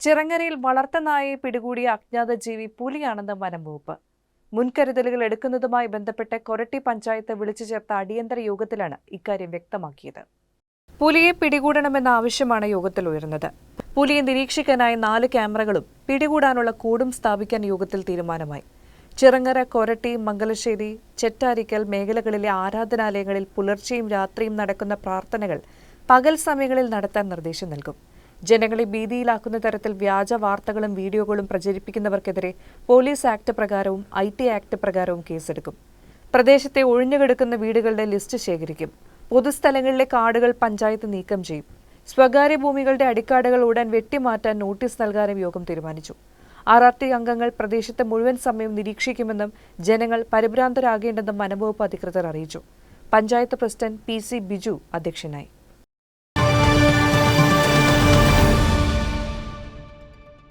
ചിറങ്ങരയിൽ വളർത്തുനായയെ പിടികൂടിയ അജ്ഞാത ജീവി പുലിയാണെന്ന് വനംവകുപ്പ്. മുൻകരുതലുകൾ എടുക്കുന്നതുമായി ബന്ധപ്പെട്ട് കൊരട്ടി പഞ്ചായത്ത് വിളിച്ചു ചേർത്ത അടിയന്തര യോഗത്തിലാണ് ഇക്കാര്യം വ്യക്തമാക്കിയത്. പുലിയെ പിടികൂടണമെന്ന ആവശ്യമാണ് യോഗത്തിൽ ഉയർന്നത്. പുലിയെ നിരീക്ഷിക്കാനായി 4 ക്യാമറകളും പിടികൂടാനുള്ള കൂടും സ്ഥാപിക്കാൻ യോഗത്തിൽ തീരുമാനമായി. ചിറങ്ങര, കൊരട്ടി, മംഗലശ്ശേരി, ചെറ്റാരിക്കൽ മേഖലകളിലെ ആരാധനാലയങ്ങളിൽ പുലർച്ചെയും രാത്രിയും നടക്കുന്ന പ്രാർത്ഥനകൾ പകൽ സമയങ്ങളിൽ നടത്താൻ നിർദ്ദേശം നൽകും. ജനങ്ങളെ ഭീതിയിലാക്കുന്ന തരത്തിൽ വ്യാജ വാർത്തകളും വീഡിയോകളും പ്രചരിപ്പിക്കുന്നവർക്കെതിരെ പോലീസ് ആക്ട് പ്രകാരവും IT ആക്ട് പ്രകാരവും കേസെടുക്കും. പ്രദേശത്തെ ഒഴിഞ്ഞുകിടക്കുന്ന വീടുകളുടെ ലിസ്റ്റ് ശേഖരിക്കും. പൊതുസ്ഥലങ്ങളിലെ കാടുകൾ പഞ്ചായത്ത് നീക്കം ചെയ്യും. സ്വകാര്യ ഭൂമികളുടെ അടിക്കാടുകൾ ഉടൻ വെട്ടിമാറ്റാൻ നോട്ടീസ് നൽകാനും യോഗം തീരുമാനിച്ചു. RRT അംഗങ്ങൾ പ്രദേശത്ത് മുഴുവൻ സമയം നിരീക്ഷിക്കുമെന്നും ജനങ്ങൾ പരിഭ്രാന്തരാകേണ്ടെന്നും വനംവകുപ്പ് അധികൃതർ അറിയിച്ചു. പഞ്ചായത്ത് പ്രസിഡന്റ് PC ബിജു അധ്യക്ഷനായി.